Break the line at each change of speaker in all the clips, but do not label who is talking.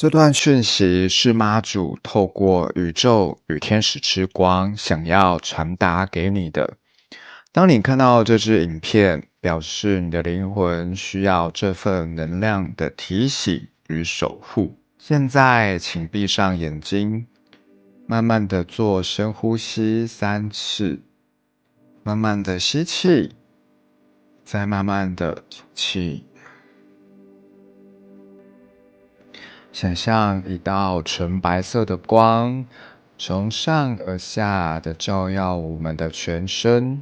这段讯息是妈祖透过宇宙与天使之光想要传达给你的。当你看到这支影片，表示你的灵魂需要这份能量的提醒与守护。现在，请闭上眼睛，慢慢的做深呼吸3次，慢慢的吸气，再慢慢的吐气。想象一道纯白色的光从上而下的照耀我们的全身。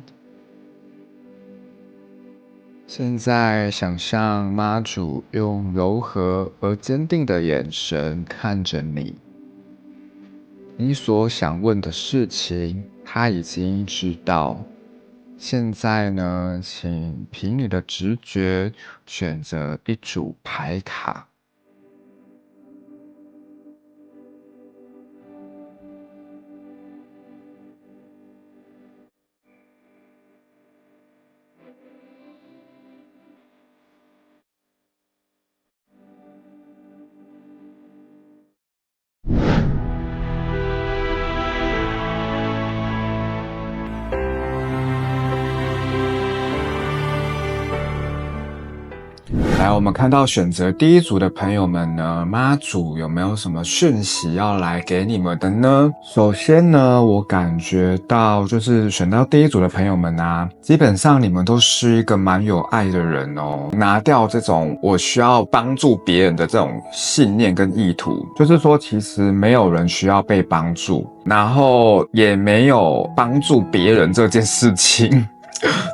现在想象妈祖用柔和而坚定的眼神看着你，你所想问的事情他已经知道。现在呢，请凭你的直觉选择一组牌卡。来，我们看到选择第一组的朋友们呢，妈祖有没有什么讯息要来给你们的呢？首先呢，我感觉到就是选到第一组的朋友们啊，基本上你们都是一个蛮有爱的人哦。拿掉这种我需要帮助别人的这种信念跟意图，就是说其实没有人需要被帮助，然后也没有帮助别人这件事情。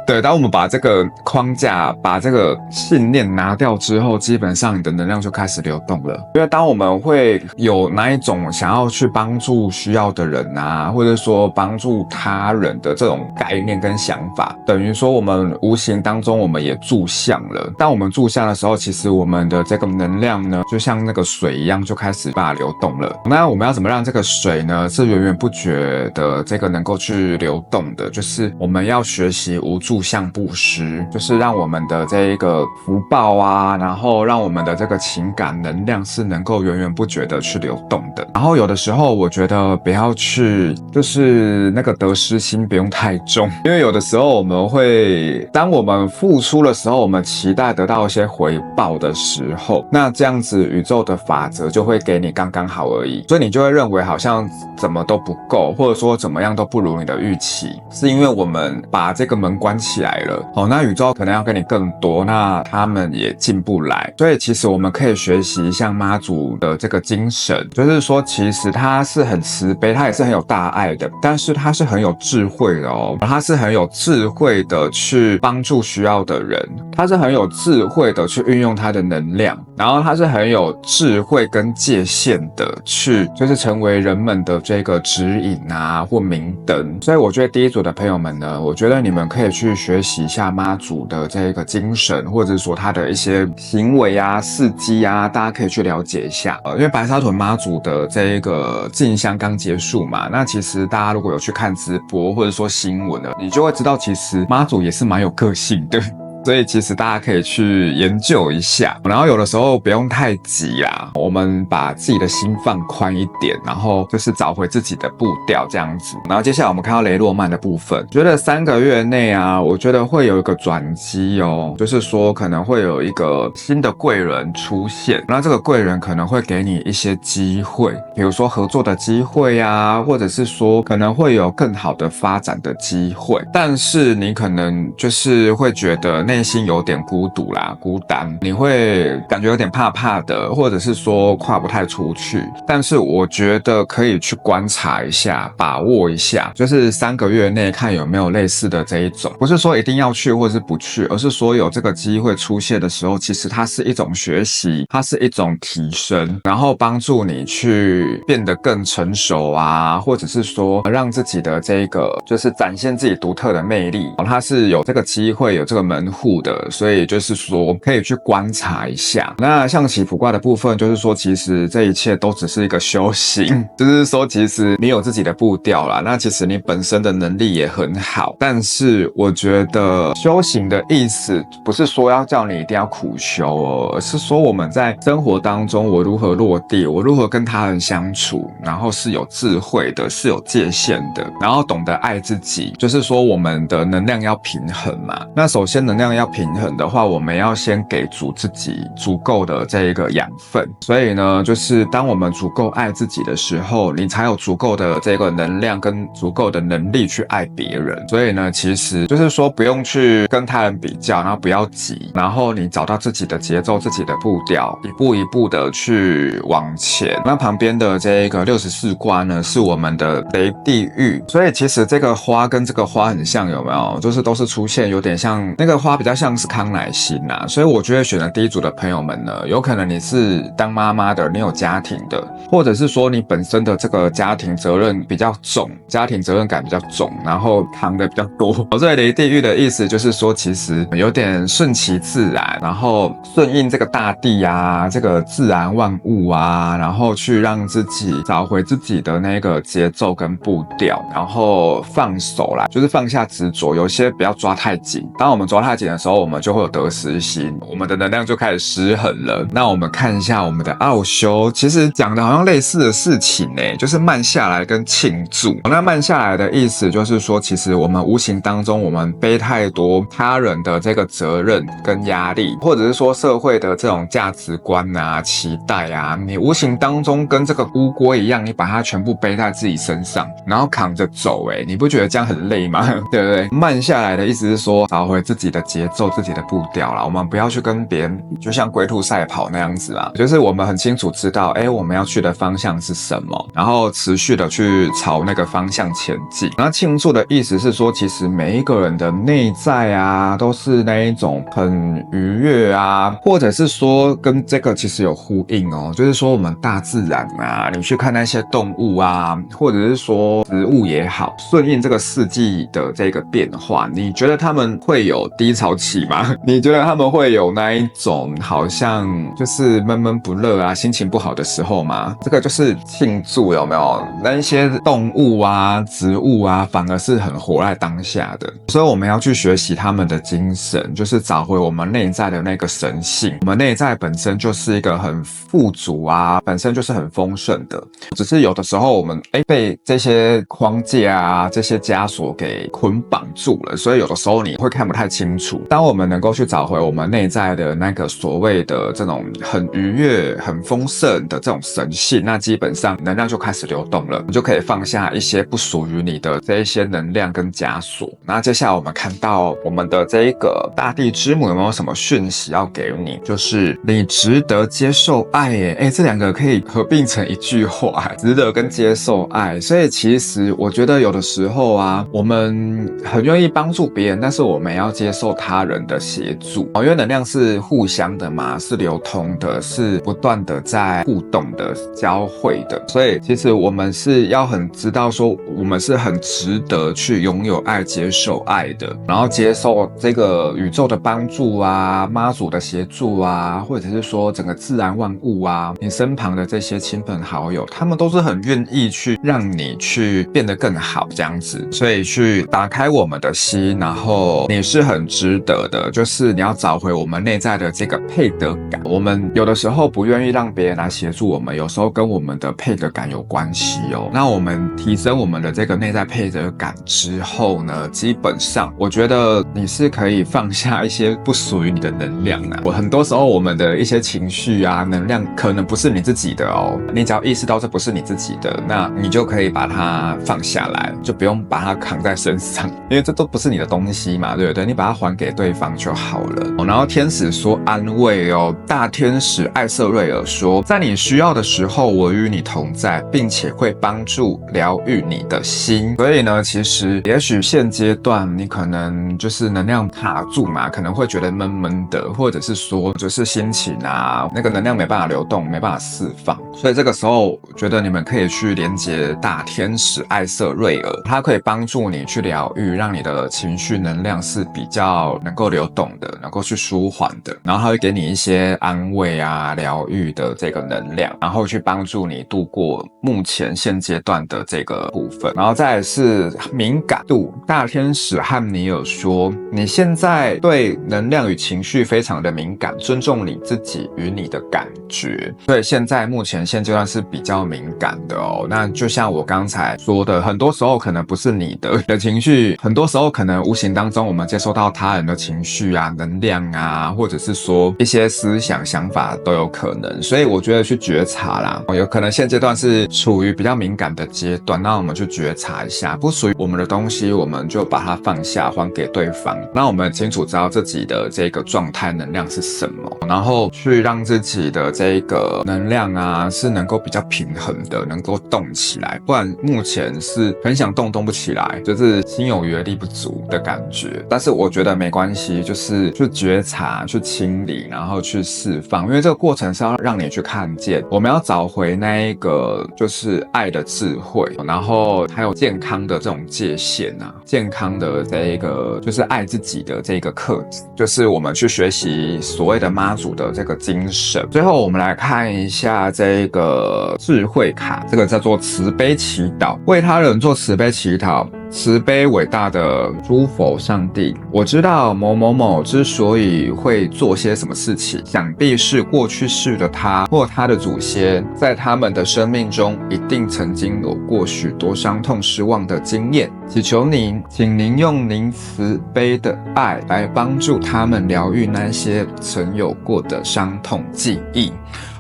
对，当我们把这个框架、把这个信念拿掉之后，基本上你的能量就开始流动了。因为当我们会有哪一种想要去帮助需要的人啊，或者说帮助他人的这种概念跟想法，等于说我们无形当中我们也住相了。当我们住相的时候，其实我们的这个能量呢，就像那个水一样，就开始把它流动了。那我们要怎么让这个水呢，是源源不绝的这个能够去流动的？就是我们要学习无住相布施，就是让我们的这一个福报啊，然后让我们的这个情感能量是能够源源不绝的去流动的。然后有的时候我觉得不要去，就是那个得失心不用太重，因为有的时候我们会，当我们付出的时候，我们期待得到一些回报的时候，那这样子宇宙的法则就会给你刚刚好而已，所以你就会认为好像怎么都不够，或者说怎么样都不如你的预期，是因为我们把这个门关起来了。那宇宙可能要给你更多，那他们也进不来。所以其实我们可以学习像妈祖的这个精神，就是说其实他是很慈悲，他也是很有大爱的，但是他是很有智慧的哦，他是很有智慧的去帮助需要的人，他是很有智慧的去运用他的能量，然后他是很有智慧跟界限的去就是成为人们的这个指引啊或明灯。所以我觉得第一组的朋友们呢，我觉得你们可以去学习一下妈祖的这个精神，或者说他的一些行为啊事迹啊，大家可以去了解一下。因为白沙屯妈祖的这个进香刚结束嘛，那其实大家如果有去看直播或者说新闻了，你就会知道其实妈祖也是蛮有个性的。所以其实大家可以去研究一下，然后有的时候不用太急啦，我们把自己的心放宽一点，然后就是找回自己的步调这样子。然后接下来我们看到雷诺曼的部分，觉得3个月内啊，我觉得会有一个转机哦，就是说可能会有一个新的贵人出现，那这个贵人可能会给你一些机会，比如说合作的机会啊，或者是说可能会有更好的发展的机会，但是你可能就是会觉得内心有点孤独啦，孤单，你会感觉有点怕怕的，或者是说跨不太出去。但是我觉得可以去观察一下，把握一下，就是3个月内看有没有类似的这一种，不是说一定要去或是不去，而是说有这个机会出现的时候，其实它是一种学习，它是一种提升，然后帮助你去变得更成熟啊，或者是说让自己的这个就是展现自己独特的魅力，它是有这个机会，有这个门户酷的，所以就是说可以去观察一下。那象棋卜卦的部分，就是说其实这一切都只是一个修行，就是说其实你有自己的步调啦，那其实你本身的能力也很好，但是我觉得修行的意思不是说要叫你一定要苦修哦，而是说我们在生活当中我如何落地，我如何跟他人相处，然后是有智慧的，是有界限的，然后懂得爱自己，就是说我们的能量要平衡嘛。那首先能量要平衡的话，我们要先给足自己足够的这一个养分，所以呢，就是当我们足够爱自己的时候，你才有足够的这个能量跟足够的能力去爱别人。所以呢，其实就是说不用去跟他人比较，然后不要急，然后你找到自己的节奏、自己的步调，一步一步的去往前。那旁边的这个64卦呢，是我们的雷地狱，所以其实这个花跟这个花很像，有没有？就是都是出现有点像那个花比较像是康乃馨啊，所以我觉得选了第一组的朋友们呢，有可能你是当妈妈的，你有家庭的，或者是说你本身的这个家庭责任比较重，家庭责任感比较重，然后扛的比较多。所以雷地狱的意思就是说，其实有点顺其自然，然后顺应这个大地啊，这个自然万物啊，然后去让自己找回自己的那个节奏跟步调，然后放手啦，就是放下执着，有些不要抓太紧。当我们抓太紧的时候，我们就会有得失心，我们的能量就开始失衡了。那我们看一下我们的奥修，其实讲的好像类似的事情就是慢下来跟庆祝。那慢下来的意思就是说，其实我们无形当中我们背太多他人的这个责任跟压力，或者是说社会的这种价值观啊、期待啊，你无形当中跟这个乌锅一样，你把它全部背在自己身上，然后扛着走，你不觉得这样很累吗？对不对？慢下来的意思是说，找回自己的节奏、自己的步调啦。我们不要去跟别人，就像龟兔赛跑那样子啊，就是我们很清楚知道，我们要去的方向是什么，然后持续的去朝那个方向前进。那庆祝的意思是说，其实每一个人的内在啊，都是那一种很愉悦啊，或者是说跟这个其实有呼应哦，就是说我们大自然啊，你去看那些动物啊，或者是说植物也好，顺应这个四季的这个变化，你觉得他们会有低潮期吗？你觉得他们会有那一种好像就是闷闷不乐啊，心情不好的时候吗？这个就是庆祝，有没有？那一些动物啊、植物啊，反而是很活在当下的，所以我们要去学习他们的精神，就是找回我们内在的那个神性。我们内在本身就是一个很富足啊，本身就是很丰盛的，只是有的时候我们被这些框架啊、这些枷锁给捆绑住了，所以有的时候你会看不太清楚。当我们能够去找回我们内在的那个所谓的这种很愉悦、很丰盛的这种神性，那基本上能量就开始流动了，你就可以放下一些不属于你的这一些能量跟枷锁。那接下来我们看到我们的这一个大地之母有没有什么讯息要给你？就是你值得接受爱这两个可以合并成一句话，值得跟接受爱。所以其实我觉得有的时候啊，我们很愿意帮助别人，但是我们要接受他人的协助，因为能量是互相的嘛，是流通的，是不断的在互动的、交汇的。所以其实我们是要很知道说，我们是很值得去拥有爱、接受爱的，然后接受这个宇宙的帮助啊、妈祖的协助啊，或者是说整个自然万物啊，你身旁的这些亲朋好友，他们都是很愿意去让你去变得更好这样子。所以去打开我们的心，然后你是很值得的，就是你要找回我们内在的这个配得感。我们有的时候不愿意让别人来协助我们，有时候跟我们的配得感有关系哦。那我们提升我们的这个内在配得感之后呢，基本上我觉得你是可以放下一些不属于你的能量的。很多时候我们的一些情绪啊、能量可能不是你自己的哦，你只要意识到这不是你自己的，那你就可以把它放下来，就不用把它扛在身上，因为这都不是你的东西嘛，对不对？你把它还给对方就好了。然后天使说安慰哦，大天使艾瑟瑞尔说，在你需要的时候，我与你同在，并且会帮助疗愈你的心。所以呢，其实也许现阶段你可能就是能量卡住嘛，可能会觉得闷闷的，或者是说就是心情啊，那个能量没办法流动，没办法释放。所以这个时候，我觉得你们可以去连接大天使艾瑟瑞尔，它可以帮助你去疗愈，让你的情绪能量是比较较能够流动的，能够去舒缓的，然后它会给你一些安慰啊、疗愈的这个能量，然后去帮助你度过目前现阶段的这个部分。然后再来是敏感度，大天使汉尼尔说，你现在对能量与情绪非常的敏感，尊重你自己与你的感觉，所以现在目前现阶段是比较敏感的哦。那就像我刚才说的，很多时候可能不是你的情绪，很多时候可能无形当中我们接收到他人的情绪啊、能量啊，或者是说一些思想想法都有可能。所以我觉得去觉察啦，有可能现阶段是处于比较敏感的阶段，那我们去觉察一下，不属于我们的东西，我们就把它放下，还给对方。那我们清楚知道自己的这个状态能量是什么，然后去让自己的这个能量啊是能够比较平衡的，能够动起来。不然目前是很想动不起来，就是心有余而力不足的感觉。但是我觉得没关系，就是去觉察、去清理，然后去释放，因为这个过程是要让你去看见，我们要找回那一个就是爱的智慧，然后还有健康的这种界限啊，健康的这一个就是爱自己的这个课题，就是我们去学习所谓的妈祖的这个精神。最后我们来看一下这个智慧卡，这个叫做慈悲祈祷，为他人做慈悲祈祷。慈悲伟大的诸佛上帝，我知道某某某之所以会做些什么事情，想必是过去世的他或他的祖先，在他们的生命中一定曾经有过许多伤痛失望的经验。祈求您，请您用您慈悲的爱来帮助他们疗愈那些曾有过的伤痛记忆。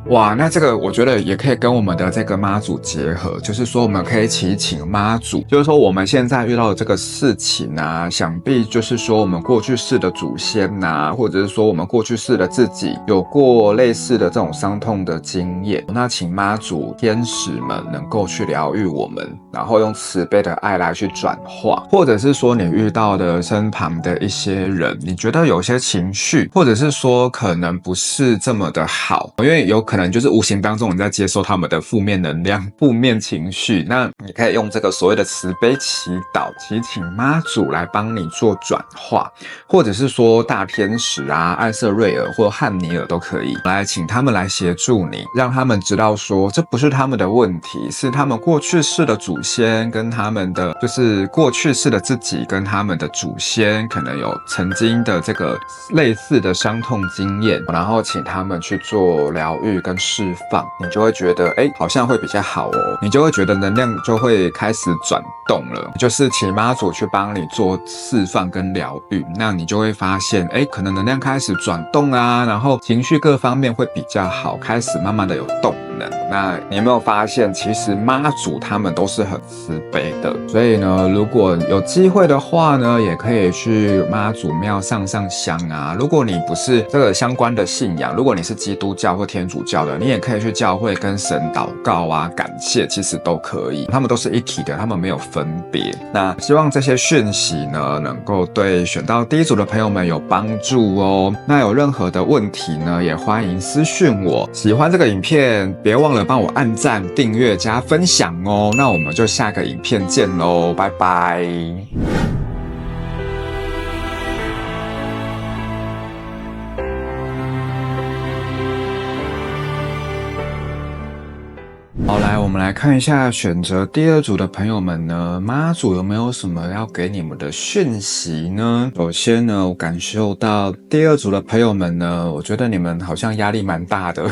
哇，那这个我觉得也可以跟我们的这个妈祖结合，就是说我们可以祈请妈祖，就是说我们现在遇到的这个事情啊，想必就是说我们过去世的祖先啊，或者是说我们过去世的自己有过类似的这种伤痛的经验，那请妈祖天使们能够去疗愈我们，然后用慈悲的爱来去转化，或者是说你遇到的身旁的一些人，你觉得有些情绪，或者是说可能不是这么的好，因为有可能就是无形当中你在接受他们的负面能量、负面情绪，那你可以用这个所谓的慈悲祈祷，祈请妈祖来帮你做转化，或者是说大天使啊、艾瑟瑞尔或汉尼尔都可以来请他们来协助你，让他们知道说这不是他们的问题，是他们过去世的祖先跟他们的就是过去世的自己跟他们的祖先可能有曾经的这个类似的伤痛经验，然后请他们去做疗愈跟释放，你就会觉得好像会比较好哦，你就会觉得能量就会开始转动了，就是请妈祖去帮你做释放跟疗愈，那你就会发现可能能量开始转动啊，然后情绪各方面会比较好，开始慢慢的有动能。那你有没有发现其实妈祖他们都是很慈悲的，所以呢如果有机会的话呢，也可以去妈祖庙上香啊。如果你不是这个相关的信仰，如果你是基督教或天主教的，你也可以去教会跟神祷告啊，感谢，其实都可以，他们都是一体的，他们没有分别。那希望这些讯息呢能够对选到第一组的朋友们有帮助哦。那有任何的问题呢，也欢迎私讯我。喜欢这个影片别忘了帮我按赞、订阅、加分享哦。那我们就下个影片见咯，拜拜。好，来，我们来看一下选择第二组的朋友们呢，妈祖有没有什么要给你们的讯息呢？首先呢，我感受到第二组的朋友们呢，我觉得你们好像压力蛮大的，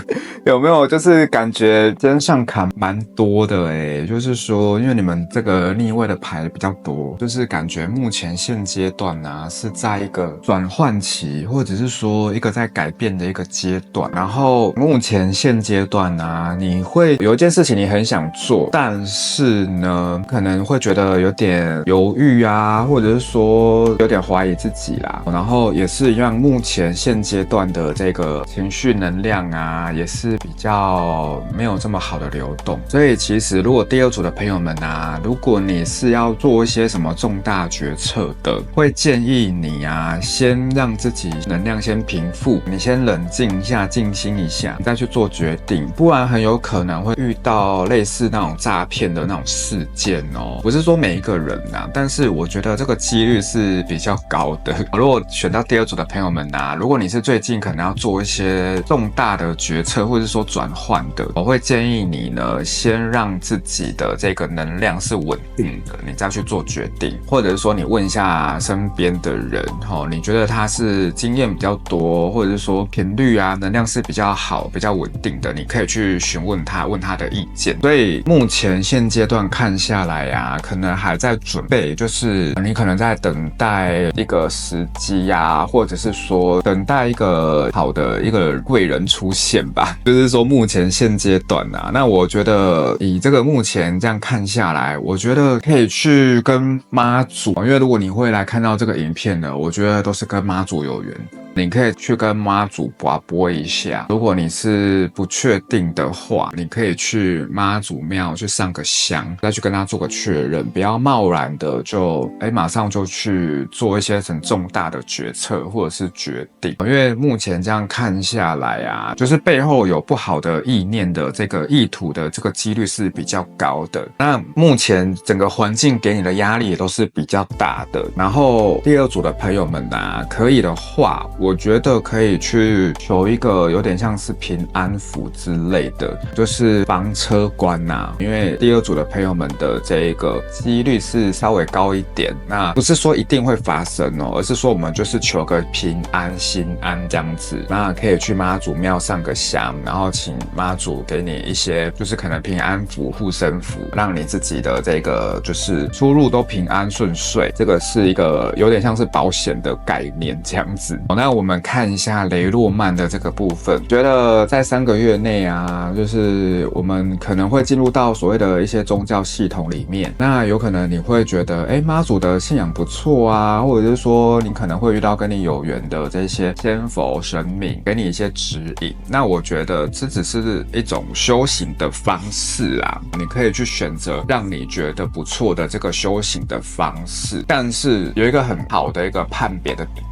有没有？就是感觉肩上卡蛮多的就是说，因为你们这个逆位的牌比较多，就是感觉目前现阶段啊是在一个转换期，或者是说一个在改变的一个阶段。然后目前现阶段啊，你会有一件事情你很想做，但是呢可能会觉得有点犹豫啊，或者是说有点怀疑自己啦，然后也是让目前现阶段的这个情绪能量啊也是比较没有这么好的流动。所以其实如果第二组的朋友们啊，如果你是要做一些什么重大决策的，会建议你啊先让自己能量先平复，你先冷静一下，静心一下，你再去做决定，不然很有可能会遇到类似那种诈骗的那种事件哦。不是说每一个人啊，但是我觉得这个几率是比较高的。如果选到第二组的朋友们啊，如果你是最近可能要做一些重大的决策，或者是说转换的，我会建议你呢，先让自己的这个能量是稳定的，你再去做决定，或者是说你问一下身边的人，你觉得他是经验比较多，或者是说频率啊能量是比较好、比较稳定的，你可以去询问他，问他的意见。所以目前现阶段看下来啊，可能还在准备，就是你可能在等待一个时机啊，或者是说等待一个好的一个贵人出现吧。就是说目前现阶段啊，那我觉得以这个目前这样看下来，我觉得可以去跟妈祖，因为如果你会来看到这个影片呢，我觉得都是跟妈祖有缘。你可以去跟妈祖拔拨一下，如果你是不确定的话，你可以去妈祖庙去上个香，再去跟他做个确认，不要贸然的就马上就去做一些很重大的决策或者是决定，因为目前这样看下来啊，就是背后有不好的意念的这个意图的这个几率是比较高的。那目前整个环境给你的压力也都是比较大的。然后第二组的朋友们啊，可以的话，我觉得可以去求一个有点像是平安符之类的，就是房车关啊，因为第二组的朋友们的这个几率是稍微高一点。那不是说一定会发生哦，而是说我们就是求个平安心安这样子。那可以去妈祖庙上个香，然后请妈祖给你一些就是可能平安符、护身符，让你自己的这个就是出入都平安顺遂。这个是一个有点像是保险的概念这样子。那我们看一下雷诺曼的这个部分，觉得在3个月内啊，就是我们可能会进入到所谓的一些宗教系统里面。那有可能你会觉得，妈祖的信仰不错啊，或者是说你可能会遇到跟你有缘的这些仙佛神明，给你一些指引。那我觉得这只是一种修行的方式啊，你可以去选择让你觉得不错的这个修行的方式。但是有一个很好的一个判别的点，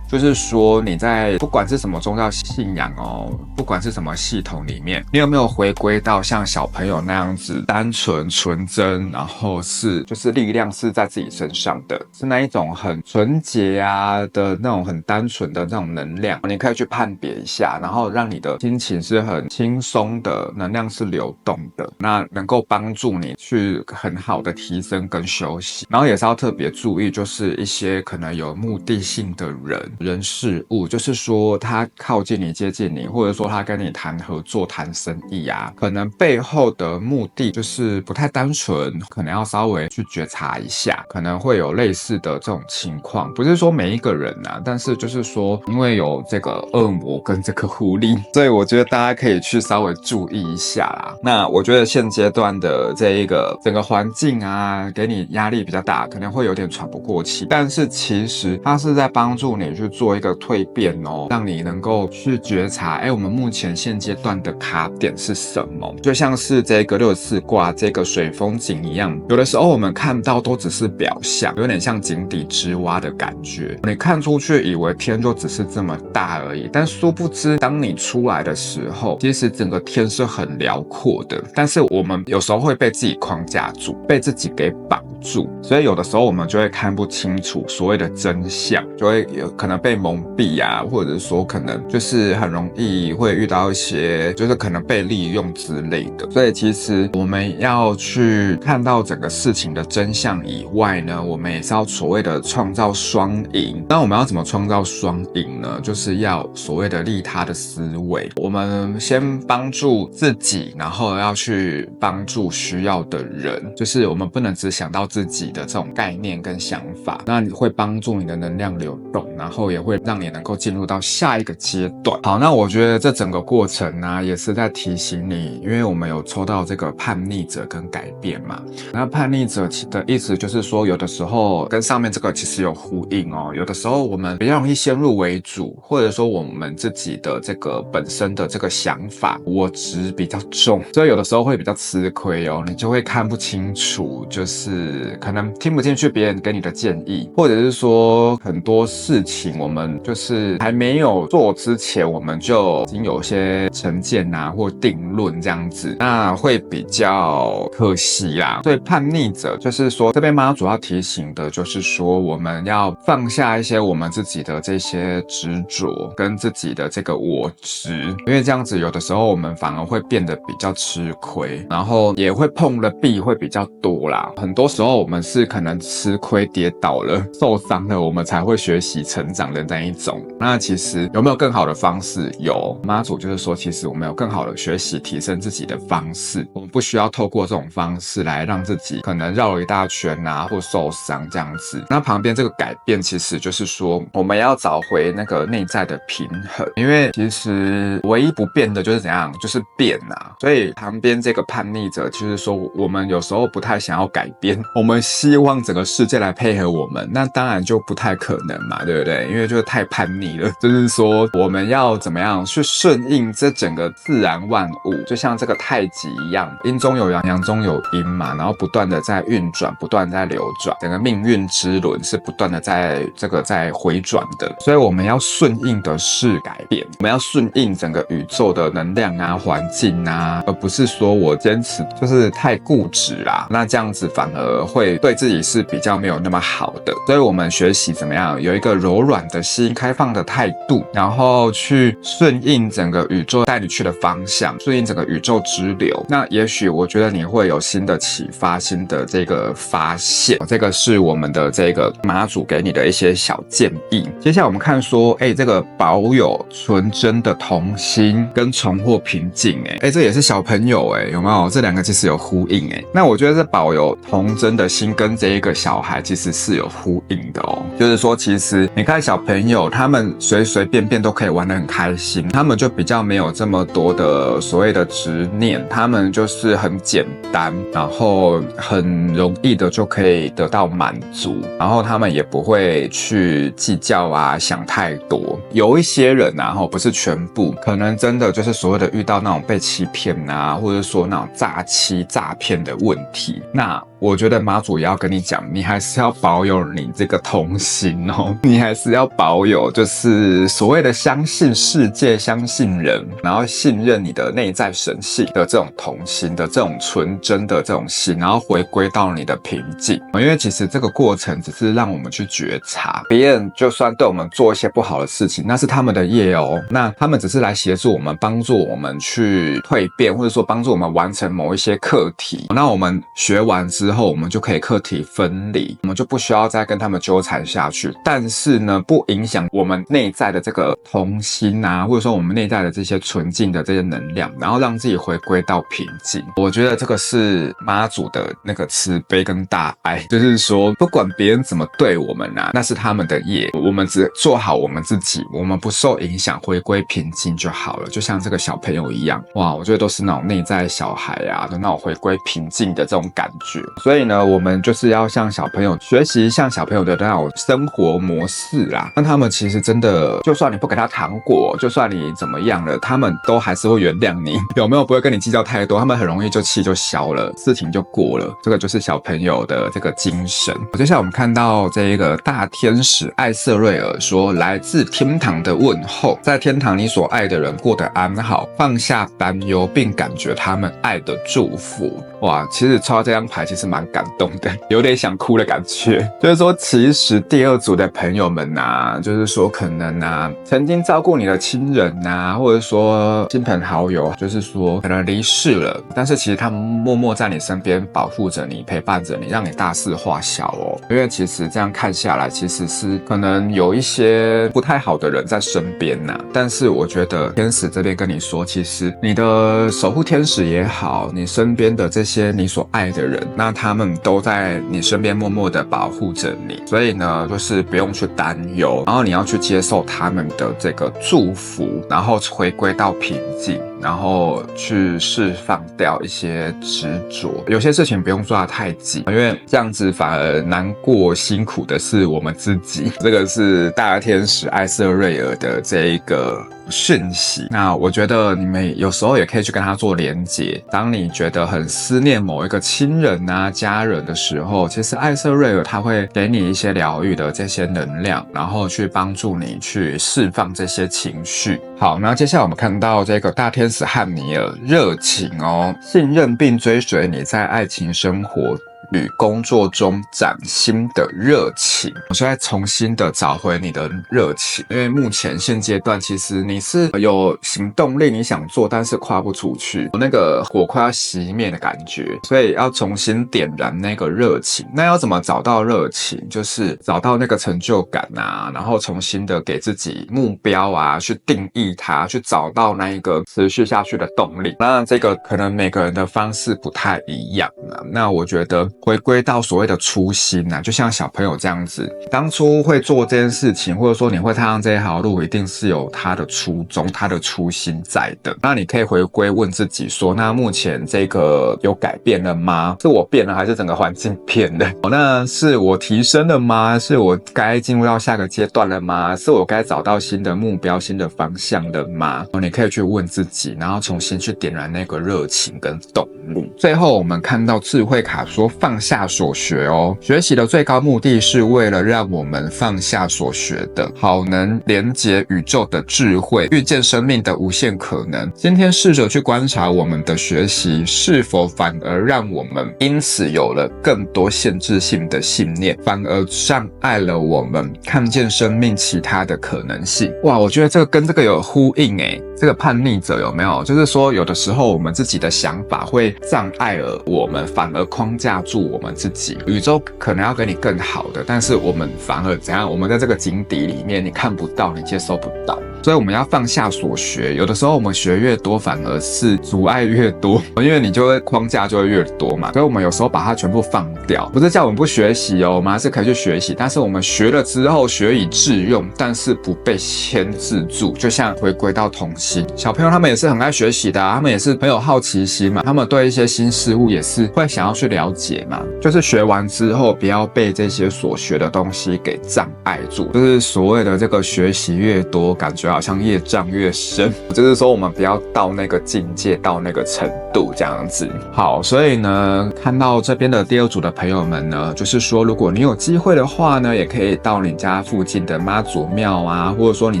就是说你在不管是什么宗教信仰哦，不管是什么系统里面，你有没有回归到像小朋友那样子单纯纯真，然后就是力量是在自己身上的，是那一种很纯洁啊的那种很单纯的那种能量，你可以去判别一下，然后让你的心情是很轻松的，能量是流动的，那能够帮助你去很好的提升跟休息。然后也是要特别注意，就是一些可能有目的性的人事物，就是说他靠近你接近你，或者说他跟你谈合作谈生意啊，可能背后的目的就是不太单纯，可能要稍微去觉察一下，可能会有类似的这种情况。不是说每一个人啊，但是就是说因为有这个恶魔跟这个狐狸，所以我觉得大家可以去稍微注意一下啦。那我觉得现阶段的这一个整个环境啊，给你压力比较大，可能会有点喘不过气，但是其实它是在帮助你去做一个蜕变哦，让你能够去觉察，我们目前现阶段的卡点是什么？就像是这个64卦这个水风景一样，有的时候我们看到都只是表象，有点像井底之蛙的感觉。你看出去以为天就只是这么大而已，但殊不知，当你出来的时候，其实整个天是很辽阔的。但是我们有时候会被自己框架住，被自己给绑住，所以有的时候我们就会看不清楚所谓的真相，就会有可能被蒙蔽啊，或者说可能就是很容易会遇到一些就是可能被利用之类的。所以其实我们要去看到整个事情的真相以外呢，我们也是要所谓的创造双赢。那我们要怎么创造双赢呢？就是要所谓的利他的思维，我们先帮助自己，然后要去帮助需要的人，就是我们不能只想到自己的这种概念跟想法，那你会帮助你的能量流动，然后也会让你能够进入到下一个阶段。好，那我觉得这整个过程呢，也是在提醒你，因为我们有抽到这个叛逆者跟改变嘛。那叛逆者的意思就是说，有的时候跟上面这个其实有呼应哦。有的时候我们比较容易先入为主，或者说我们自己的这个本身的这个想法，我执比较重，所以有的时候会比较吃亏哦。你就会看不清楚，就是可能听不进去别人给你的建议，或者是说很多事情情，我们就是还没有做之前，我们就已经有些成见啊或定论这样子，那会比较可惜啦。对叛逆者，就是说这边妈祖要提醒的就是说，我们要放下一些我们自己的这些执着跟自己的这个我执，因为这样子有的时候我们反而会变得比较吃亏，然后也会碰的壁会比较多啦。很多时候我们是可能吃亏跌倒了受伤了，我们才会学习成长的那一种。那其实有没有更好的方式？有，妈祖就是说其实我们有更好的学习提升自己的方式，我们不需要透过这种方式来让自己可能绕了一大圈啊或受伤这样子。那旁边这个改变其实就是说我们要找回那个内在的平衡，因为其实唯一不变的就是怎样，就是变啊。所以旁边这个叛逆者就是说我们有时候不太想要改变，我们希望整个世界来配合我们，那当然就不太可能嘛，对不对？因为就是太叛逆了，就是说我们要怎么样去顺应这整个自然万物，就像这个太极一样，阴中有阳，阳中有阴嘛，然后不断的在运转，不断在流转，整个命运之轮是不断的在回转的。所以我们要顺应的是改变，我们要顺应整个宇宙的能量啊、环境啊，而不是说我坚持就是太固执啦，那这样子反而会对自己是比较没有那么好的。所以我们学习怎么样有一个柔软的心、开放的态度，然后去顺应整个宇宙带你去的方向，顺应整个宇宙之流。那也许我觉得你会有新的启发、新的这个发现。这个是我们的这个妈祖给你的一些小建议。接下来我们看说，这个保有纯真的童心跟重获平静，这也是小朋友，有没有？这两个其实有呼应，那我觉得这保有童真的心跟这一个小孩其实是有呼应的哦。就是说，其实你看小朋友，他们随随便便都可以玩得很开心，他们就比较没有这么多的所谓的执念，他们就是很简单，然后很容易的就可以得到满足，然后他们也不会去计较啊，想太多。有一些人啊，不是全部，可能真的就是所谓的遇到那种被欺骗啊，或者说那种诈欺诈骗的问题，那我觉得妈祖也要跟你讲，你还是要保有你这个童心哦，你还是要保有就是所谓的相信世界、相信人，然后信任你的内在神性的这种童心的这种纯真的这种心，然后回归到你的平静。因为其实这个过程只是让我们去觉察，别人就算对我们做一些不好的事情，那是他们的业哦，那他们只是来协助我们，帮助我们去蜕变，或者说帮助我们完成某一些课题。那我们学完之后，我们就可以课题分离，我们就不需要再跟他们纠缠下去。但是呢，不影响我们内在的这个童心啊，或者说我们内在的这些纯净的这些能量，然后让自己回归到平静。我觉得这个是妈祖的那个慈悲跟大爱，就是说不管别人怎么对我们啊，那是他们的业，我们只做好我们自己，我们不受影响，回归平静就好了。就像这个小朋友一样，哇，我觉得都是那种内在小孩啊的那种回归平静的这种感觉。所以呢，我们就是要向小朋友学习，像小朋友的那种生活模式啦。那他们其实真的，就算你不给他糖果，就算你怎么样了，他们都还是会原谅你，有没有？不会跟你计较太多，他们很容易就气就消了，事情就过了。这个就是小朋友的这个精神。接下来我们看到这一个大天使艾瑟瑞尔说，来自天堂的问候，在天堂你所爱的人过得安好，放下担忧，并感觉他们爱的祝福。哇，其实抽到这张牌其实蛮感动的，有点想哭的感觉。就是说，其实第二组的朋友们啊，就是说可能啊，曾经照顾你的亲人啊，或者说亲朋好友，就是说可能离世了，但是其实他们默默在你身边保护着你，陪伴着你，让你大事化小哦。因为其实这样看下来，其实是可能有一些不太好的人在身边啊，但是我觉得天使这边跟你说，其实你的守护天使也好，你身边的这些你所爱的人，那他们都在你身边默默的保护着你，所以呢，就是不用去担忧，然后你要去接受他们的这个祝福，然后回归到平静，然后去释放掉一些执着。有些事情不用抓得太紧，因为这样子反而难过辛苦的是我们自己。这个是大天使艾瑟瑞尔的这一个讯息。那我觉得你们有时候也可以去跟他做连结。当你觉得很思念某一个亲人啊、家人的时候，其实艾瑟瑞尔他会给你一些疗愈的这些能量，然后去帮助你去释放这些情绪。好，那接下来我们看到这个大天使汉尼尔，热情哦，信任并追随你在爱情生活与工作中崭新的热情，我现在重新的找回你的热情，因为目前现阶段其实你是有行动力，你想做，但是跨不出去，有那个火快要熄灭的感觉，所以要重新点燃那个热情。那要怎么找到热情？就是找到那个成就感啊，然后重新的给自己目标啊，去定义它，去找到那一个持续下去的动力。那这个可能每个人的方式不太一样啊，那我觉得回归到所谓的初心啊，就像小朋友这样子，当初会做这件事情，或者说你会踏上这条路，一定是有他的初衷、他的初心在的。那你可以回归问自己说，那目前这个有改变了吗？是我变了，还是整个环境变了？那是我提升了吗？是我该进入到下个阶段了吗？是我该找到新的目标、新的方向了吗？你可以去问自己，然后重新去点燃那个热情跟动力。最后我们看到智慧卡说放下所学哦，学习的最高目的是为了让我们放下所学的，好能连接宇宙的智慧，遇见生命的无限可能。今天试着去观察我们的学习是否反而让我们因此有了更多限制性的信念，反而障碍了我们看见生命其他的可能性。哇，我觉得这个跟这个有呼应诶。这个叛逆者有没有？就是说有的时候我们自己的想法会障碍了我们，反而框架住我们自己。宇宙可能要给你更好的，但是我们反而怎样？我们在这个井底里面，你看不到，你接收不到。所以我们要放下所学，有的时候我们学越多，反而是阻碍越多，因为你就会框架就会越多嘛。所以我们有时候把它全部放掉，不是叫我们不学习哦，我们还是可以去学习，但是我们学了之后学以致用，但是不被牵制住。就像回归到童心，小朋友他们也是很爱学习的啊，他们也是很有好奇心嘛，他们对一些新事物也是会想要去了解嘛。就是学完之后，不要被这些所学的东西给障碍住，就是所谓的这个学习越多，感觉好像业障越深，就是说我们不要到那个境界，到那个程度这样子。好，所以呢，看到这边的第二组的朋友们呢，就是说如果你有机会的话呢，也可以到你家附近的妈祖庙啊，或者说你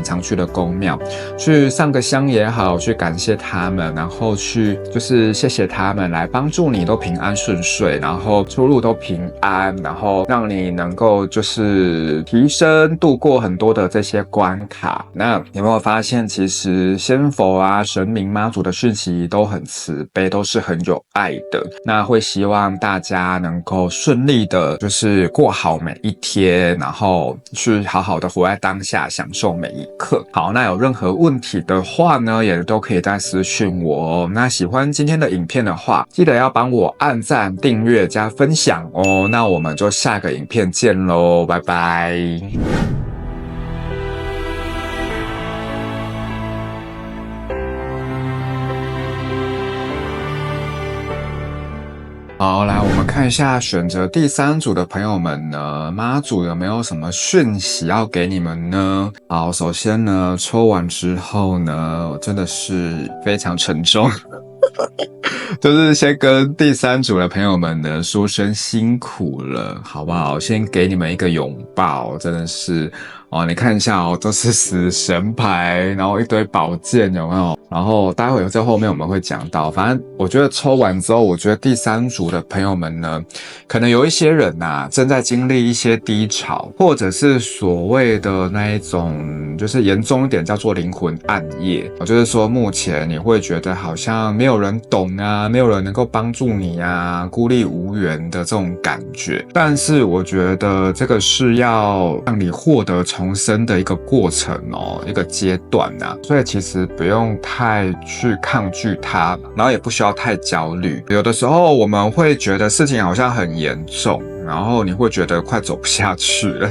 常去的宫庙，去上个香也好，去感谢他们，然后去就是谢谢他们来帮助你都平安顺遂，然后出入都平安，然后让你能够就是提升度过很多的这些关卡。那有没有发现其实仙佛啊、神明妈祖的讯息都很慈悲，都是很有爱的，那会希望大家能够顺利的就是过好每一天，然后去好好的活在当下，享受每一刻。好，那有任何问题的话呢，也都可以再私讯我哦。那喜欢今天的影片的话，记得要帮我按赞、订阅、加分享哦。那我们就下个影片见咯，拜拜。好，来我们看一下选择第三组的朋友们呢，妈祖有没有什么讯息要给你们呢？好，首先呢，抽完之后呢，真的是非常沉重。就是先跟第三组的朋友们呢说声辛苦了，好不好？先给你们一个拥抱，真的是哦，你看一下哦，都是死神牌，然后一堆宝剑，有没有？然后待会在后面我们会讲到，反正我觉得抽完之后，我觉得第三组的朋友们呢，可能有一些人啊正在经历一些低潮，或者是所谓的那一种，就是严重一点叫做灵魂暗夜，就是说目前你会觉得好像没有人懂啊，没有人能够帮助你啊，孤立无援的这种感觉。但是我觉得这个是要让你获得重生的一个过程哦，一个阶段啊，所以其实不用太去抗拒它，然后也不需要太焦虑。有的时候我们会觉得事情好像很严重，然后你会觉得快走不下去了，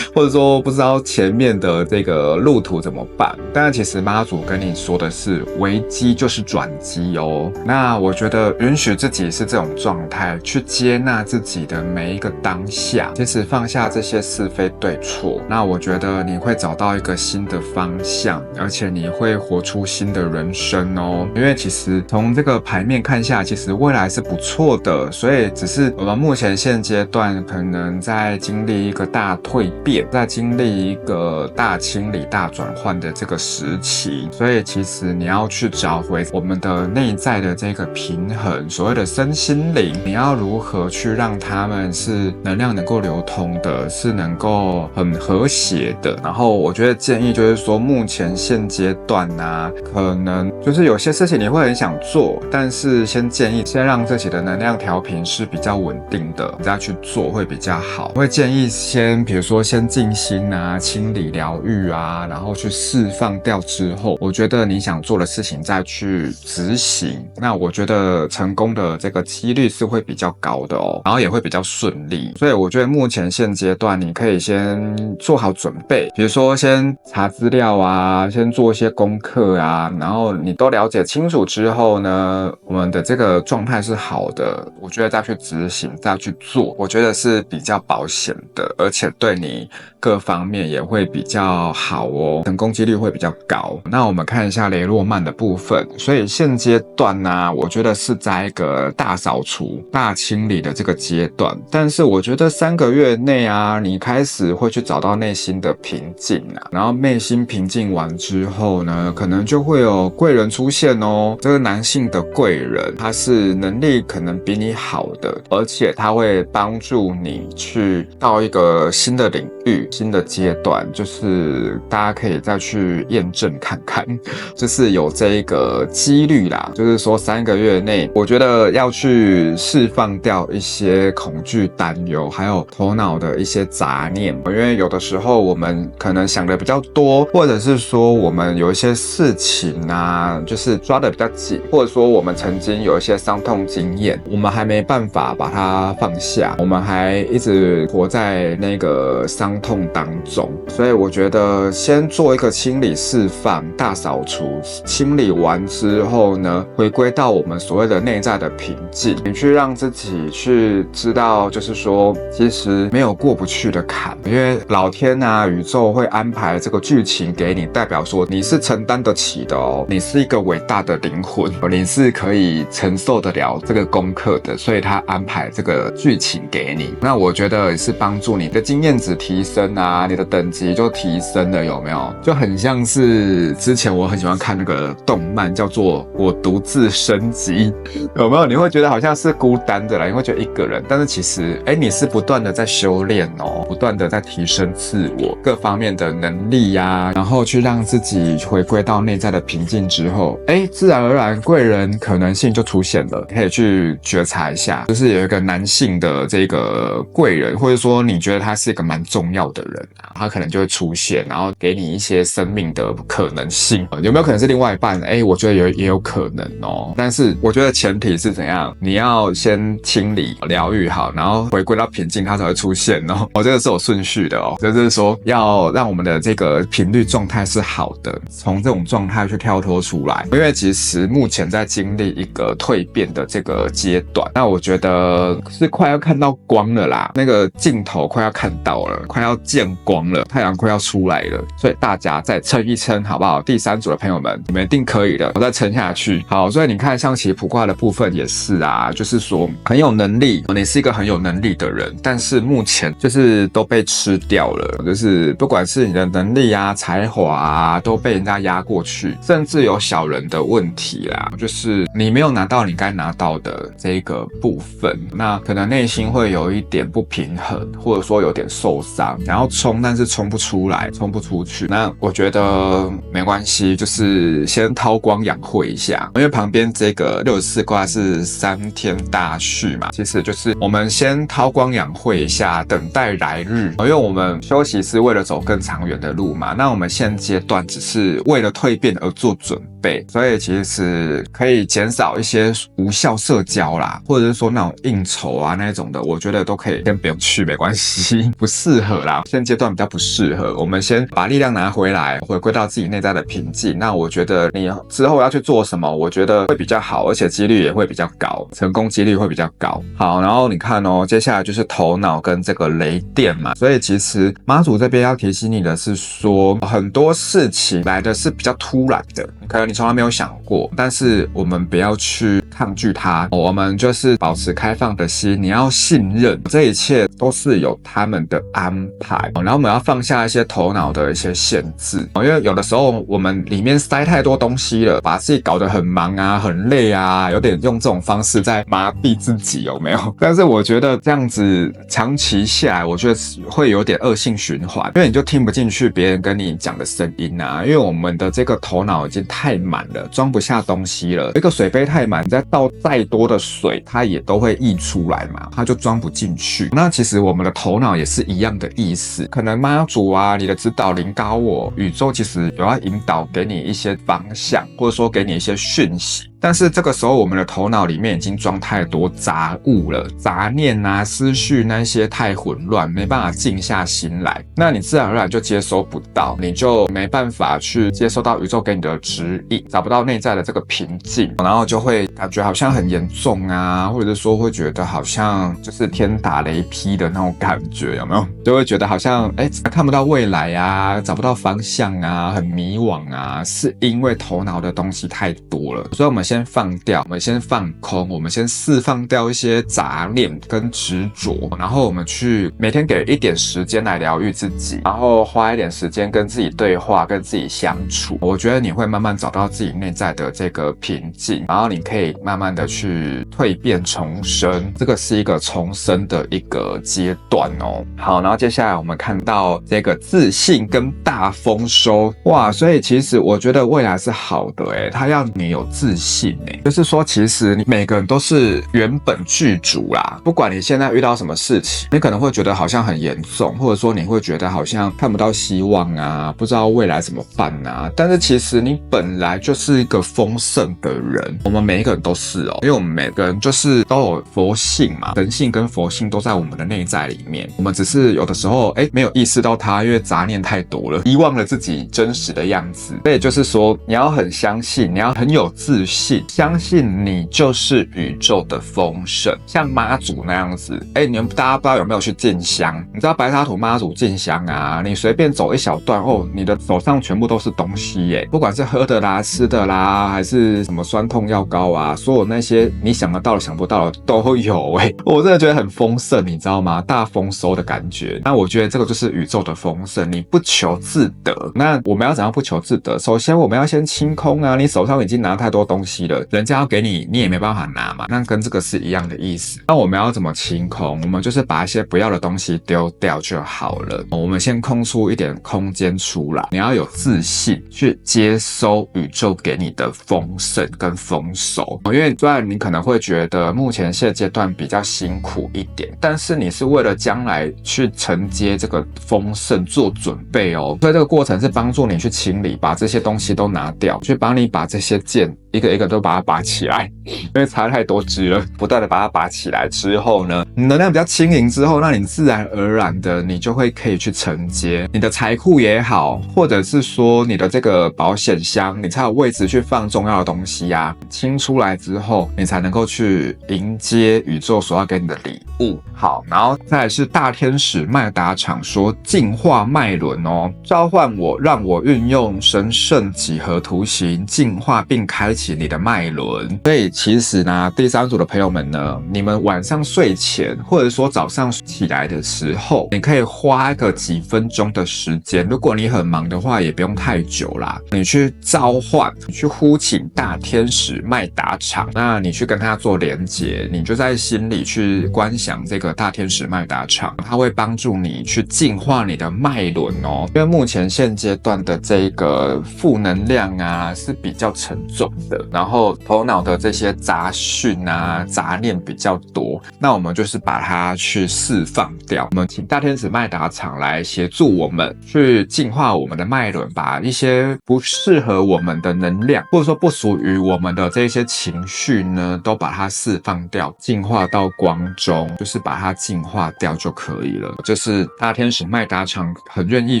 或者说不知道前面的这个路途怎么办。但其实妈祖跟你说的是，危机就是转机哦。那我觉得允许自己是这种状态，去接纳自己的每一个当下，其实放下这些是非对错，那我觉得你会找到一个新的方向，而且你会活出新的人生哦。因为其实从这个牌面看下，其实未来是不错的，所以只是我们目前现阶段可能在经历一个大蜕变，在经历一个大清理、大转换的这个时期，所以其实你要去找回我们的内在的这个平衡，所谓的身心灵，你要如何去让他们是能量能够流通的，是能够很和谐的。然后我觉得建议就是说，目前现阶段啊，可能就是有些事情你会很想做，但是先建议先让自己的能量调频是比较稳定的，你再去做会比较好。我会建议先比如说先静心啊，清理疗愈啊，然后去释放掉之后，我觉得你想做的事情再去执行，那我觉得成功的这个几率是会比较高的哦，然后也会比较顺利。所以我觉得目前现阶段你可以先做好准备，比如说先查资料啊，先做一些功课啊，然后你都了解清楚之后呢，我们的这个状态是好的，我觉得再去执行再去做，我觉得是比较保险的，而且对你各方面也会比较好哦，成功几率会比较高。那我们看一下雷诺曼的部分，所以现阶段呢，我觉得是在一个大扫除、大清理的这个阶段，但是我觉得3个月内啊，你开始会去找到内心的平静啊，然后内心平静完之后呢，可能就会有贵人出现哦。这个男性的贵人，他是能力可能比你好的，而且他会帮助你去到一个新的领域、新的阶段，就是大家可以再去验证看看，就是有这一个几率啦。就是说3个月内，我觉得要去释放掉一些恐惧、担忧，还有头脑的一些杂念，因为有的时候我们可能想的比较多，或者是说我们有一些事情啊，就是抓得比较紧，或者说我们曾经有一些伤痛经验，我们还没办法把它放下，我们还一直活在那个伤痛当中。所以我觉得先做一个清理释放大扫除，清理完之后呢，回归到我们所谓的内在的平静，你去让自己去知道，就是说其实没有过不去的坎，因为老天啊宇宙会安排这个剧情给你，代表说你是承担得起的哦，你是一个伟大的灵魂，你是可以承受得了这个功课的，所以他安排这个剧情给你。那我觉得也是帮助你的经验值提升啊，你的等级就提升了，有没有？就很像是之前我很喜欢看那个动漫叫做《我独自升级》，有没有？你会觉得好像是孤单的啦，你会觉得一个人，但是其实你是不断的在修炼哦，不断的在提升自我各方面的能力啊，然后去让自己回归到内在的平静之后，自然而然贵人可能性就出现了，可以去觉察一下，就是有一个男性的这个贵人，或者说你觉得他是一个蛮重要的人啊，他可能就会出现，然后给你一些生命的可能性。有没有可能是另外一半？我觉得也有可能哦。但是我觉得前提是怎样？你要先清理、疗愈好，然后回归到平静，它才会出现哦。这个是有顺序的哦，就是说要让我们的这个频率状态是好的，从这种状态去跳脱出来。因为其实目前在经历一个蜕变的这个阶段，那我觉得是快要看到光了啦，那个尽头快要看到了，快要见光了，太阳快要出来了，所以大家再撑一撑好不好？第3组的朋友们，你们一定可以的，我再撑下去。好，所以你看象棋卜卦的部分也是啊，就是说很有能力，你是一个很有能力的人，但是目前就是都被吃掉了，就是不管是你的能力啊、才华啊，都被人家压过去，甚至有小人的问题啦，就是你没有拿到你该拿到的这个部分，那可能内心会有一点不平衡，或者说有点受伤，然后冲，但是冲不出来，冲不出去。那我觉得没关系，就是先韬光养晦一下，因为旁边这个64卦是3天大序嘛，其实就是我们先韬光养晦一下，等待来日。因为我们休息是为了走更长远的路嘛，那我们现阶段只是为了蜕变而做准备，所以其实可以减少一些无效社交啦，或者是说那种应酬啊那种的，我觉得都可以先不用去，没关系，不适合啦，现阶段比较不适合。我们先把力量拿回来，回归到自己内在的平静。那我觉得你之后要去做什么，我觉得会比较好，而且几率也会比较高，成功几率会比较高。好，然后你看哦，接下来就是头脑跟这个雷电嘛，所以其实妈祖这边要提醒你的是说，很多事情来的是比较突然的，可能你从来没有想过，但是我们不要去抗拒它，我们就是保持开放的心，你要信任这一切都是有他们的安排，然后我们要放下一些头脑的一些限制，因为有的时候我们里面塞太多东西了，把自己搞得很忙啊很累啊，有点用这种方式在麻痹自己，有没有？但是我觉得这样子长期下来，我觉得会有点恶性循环，因为你就听不进去别人跟你讲的声音啊，因为我们的这个头脑已经太满了，装不下东西了，一个水杯太满，你再倒再多的水它也都会溢出来嘛，它就装不进去。那其实我们的头脑也是一样的意思，可能妈祖啊，你的指导灵高我，宇宙其实有要引导给你一些方向，或者说给你一些讯息，但是这个时候我们的头脑里面已经装太多杂物了，杂念啊思绪那些太混乱，没办法静下心来，那你自然而然就接收不到，你就没办法去接收到宇宙给你的指引，找不到内在的这个平静，然后就会感觉好像很严重啊，或者说会觉得好像就是天打雷劈的那种感觉，有没有？就会觉得好像看不到未来啊，找不到方向啊，很迷惘啊，是因为头脑的东西太多了。所以我们先放掉，我们先放空，我们先释放掉一些杂念跟执着，然后我们去每天给一点时间来疗愈自己，然后花一点时间跟自己对话，跟自己相处，我觉得你会慢慢找到自己内在的这个平静，然后你可以慢慢的去蜕变重生，这个是一个重生的一个阶段哦。好，然后接下来我们看到这个自信跟大丰收，哇，所以其实我觉得未来是好的它要你有自信就是说其实你每个人都是原本具足啦，不管你现在遇到什么事情，你可能会觉得好像很严重，或者说你会觉得好像看不到希望啊，不知道未来怎么办啊，但是其实你本来就是一个丰盛的人，我们每一个人都是因为我们每个人就是都有佛性嘛，人性跟佛性都在我们的内在里面，我们只是有的时候没有意识到它，因为杂念太多了，遗忘了自己真实的样子。所以就是说你要很相信，你要很有自信，相信你就是宇宙的丰盛，像妈祖那样子你们大家不知道有没有去进香，你知道白沙土妈祖进香啊，你随便走一小段你的手上全部都是东西不管是喝的啦吃的啦，还是什么酸痛药膏啊，所有那些你想得到的想不到的都有我真的觉得很丰盛，你知道吗？大丰收的感觉。那我觉得这个就是宇宙的丰盛，你不求自得。那我们要怎样不求自得？首先我们要先清空啊，你手上已经拿太多东西了，人家要给你你也没办法拿嘛，那跟这个是一样的意思。那我们要怎么清空？我们就是把一些不要的东西丢掉就好了。我们先空出一点空间出来，你要有自信去接收宇宙给你的丰盛跟丰收。因为虽然你可能会觉得目前现阶段比较辛苦一点，但是你是为了将来去承接这个丰盛做准备所以这个过程是帮助你去清理，把这些东西都拿掉，去帮你把这些剑一个一个都把它拔起来，因为差太多支了，不断的把它拔起来之后呢，你能量比较轻盈之后，那你自然而然的你就会可以去承接你的财库也好，或者是说你的这个保险箱，你才有位置去放重要的东西啊，清出来之后你才能够去迎接宇宙所要给你的礼物。好，然后再来是大天使麦达场说净化脉轮召唤我，让我运用神圣几何图形净化并开启你的脉轮。所以其实呢，第三组的朋友们呢，你们晚上睡前或者说早上起来的时候，你可以花个几分钟的时间，如果你很忙的话也不用太久啦，你去召唤，你去呼请大天使麦达场，那你去跟他做连结，你就在心里去观想这个大天使麦达场，它会帮助你去净化你的脉轮因为目前现阶段的这个负能量啊是比较沉重的，然后头脑的这些杂讯啊、杂念比较多，那我们就是把它去释放掉。我们请大天使麦达场来协助我们去净化我们的脉轮，把一些不适合我们的能量，或者说不属于我们的这些情绪呢，都把它释放掉，净化到光中，就是把它净化掉就可以了。这是大天使麦达场很愿意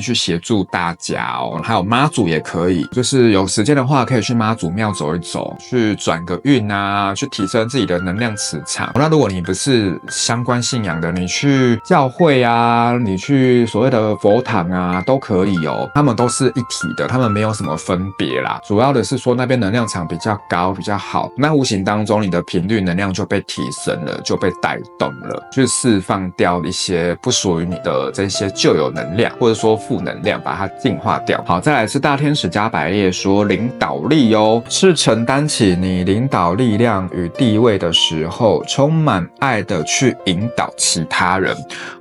去协助大家哦，还有妈祖也可以，就是有时间的话可以去妈祖庙走一走，去转个运啊，去提升自己的能量磁场。那如果你不是相关信仰的，你去教会啊，你去所谓的佛堂啊，都可以哦，他们都是一体的，他们没有什么分别啦。主要的是说那边能量场比较高，比较好，那无形当中你的频率能量就被提升了，就被带动了，去释放掉一些不属于你的这些旧有能量，或者说负能量，把它净化掉。好，再来是大天使加百列说领导力哦，是承担起你领导力量与地位的时候，充满爱的去引导其他人。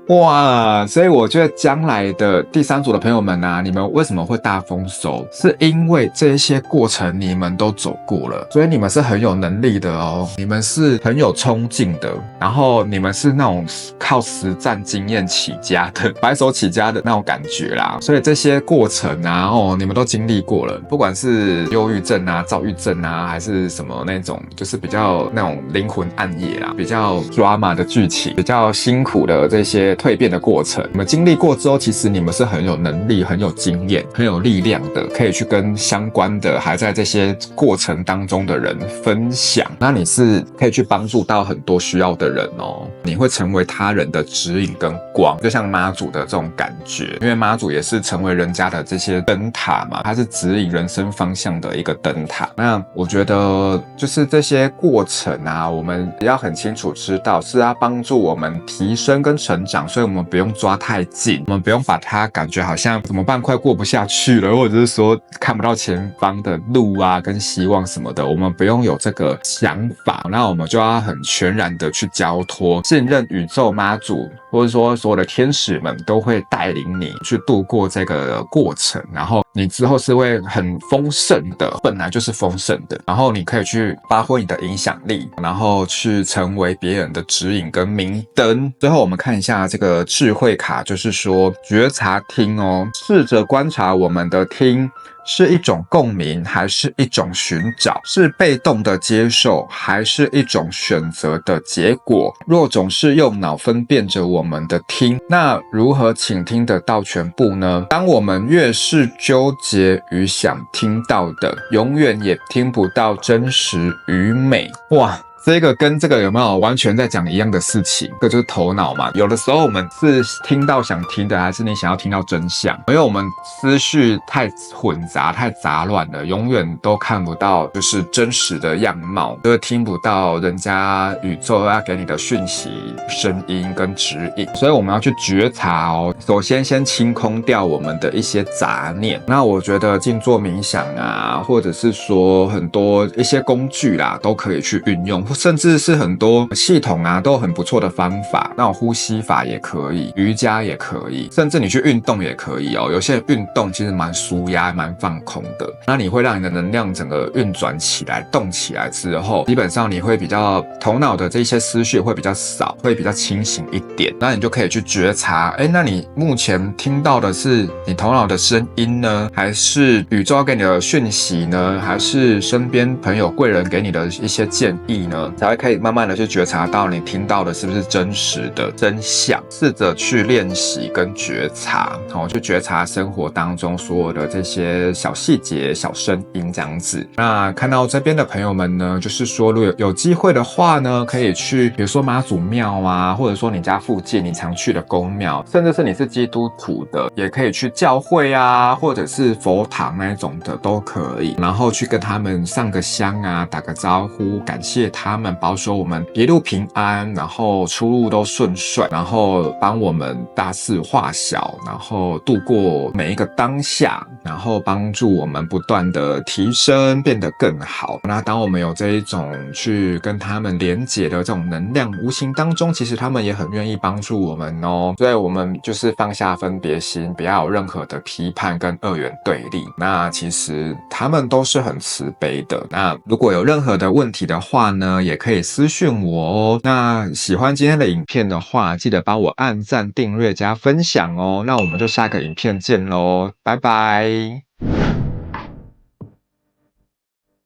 哇，所以我觉得将来的第三组的朋友们啊，你们为什么会大丰收？是因为这些过程你们都走过了，所以你们是很有能力的哦，你们是很有冲劲的，然后你们是那种靠实战经验起家的，白手起家的那种感觉啦。所以这些过程啊，你们都经历过了，不管是忧郁症啊、躁郁症啊，还是什么那种，就是比较那种灵魂暗夜啦，比较 drama 的剧情，比较辛苦的这些蜕变的过程，你们经历过之后，其实你们是很有能力、很有经验、很有力量的，可以去跟相关的还在这些过程当中的人分享。那你是可以去帮助到很多需要的人哦，你会成为他人的指引跟光，就像妈祖的这种感觉，因为妈祖也是成为人家的这些灯塔嘛，它是指引人生方向的一个灯塔。那我觉得就是这些过程啊，我们要很清楚知道是要帮助我们提升跟成长，所以我们不用抓太近，我们不用把它感觉好像怎么办快过不下去了，或者是说看不到前方的路啊跟希望什么的，我们不用有这个想法。那我们就要很全然的去交托，信任宇宙妈祖，或者说所有的天使们都会带领你去度过这个过程，然后你之后是会很丰盛的，本来就是丰盛的，然后你可以去发挥你的影响力，然后去成为别人的指引跟明灯。最后我们看一下这个智慧卡，就是说觉察听哦，试着观察我们的听是一种共鸣还是一种寻找，是被动的接受还是一种选择的结果。若总是用脑分辨着我们的听，那如何倾听得到全部呢？当我们越是纠结于想听到的，永远也听不到真实与美。哇，这个跟这个有没有完全在讲一样的事情？这就是头脑嘛。有的时候我们是听到想听的，还是你想要听到真相？因为我们思绪太混杂、太杂乱了，永远都看不到就是真实的样貌，就是听不到人家宇宙要给你的讯息、声音跟指引。所以我们要去觉察哦。首先清空掉我们的一些杂念。那我觉得静坐冥想啊，或者是说很多一些工具啦，都可以去运用。甚至是很多系统啊都有很不错的方法，那种呼吸法也可以，瑜伽也可以，甚至你去运动也可以哦。有些人运动其实蛮舒压、蛮放空的，那你会让你的能量整个运转起来、动起来之后，基本上你会比较头脑的这些思绪会比较少，会比较清醒一点。那你就可以去觉察，那你目前听到的是你头脑的声音呢，还是宇宙要给你的讯息呢，还是身边朋友贵人给你的一些建议呢？才会可以慢慢的去觉察到你听到的是不是真实的真相，试着去练习跟觉察，去觉察生活当中所有的这些小细节、小声音这样子。那看到这边的朋友们呢，就是说如果有机会的话呢，可以去比如说妈祖庙啊，或者说你家附近你常去的宫庙，甚至是你是基督徒的，也可以去教会啊，或者是佛堂那种的都可以，然后去跟他们上个香啊，打个招呼，感谢他他们保守我们一路平安，然后出入都顺遂，然后帮我们大事化小，然后度过每一个当下，然后帮助我们不断的提升，变得更好。那当我们有这一种去跟他们连结的这种能量，无形当中其实他们也很愿意帮助我们哦。所以我们就是放下分别心，不要有任何的批判跟二元对立。那其实他们都是很慈悲的。那如果有任何的问题的话呢，也可以私讯我哦。那喜欢今天的影片的话，记得帮我按赞、订阅、加分享哦。那我们就下个影片见喽，拜拜。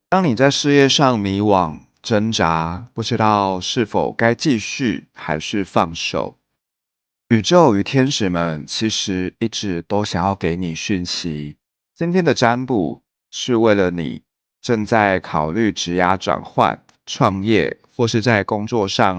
当你在事业上迷惘、挣扎，不知道是否该继续还是放手，宇宙与天使们其实一直都想要给你讯息。今天的占卜是为了你正在考虑职涯转换、创业，或是在工作上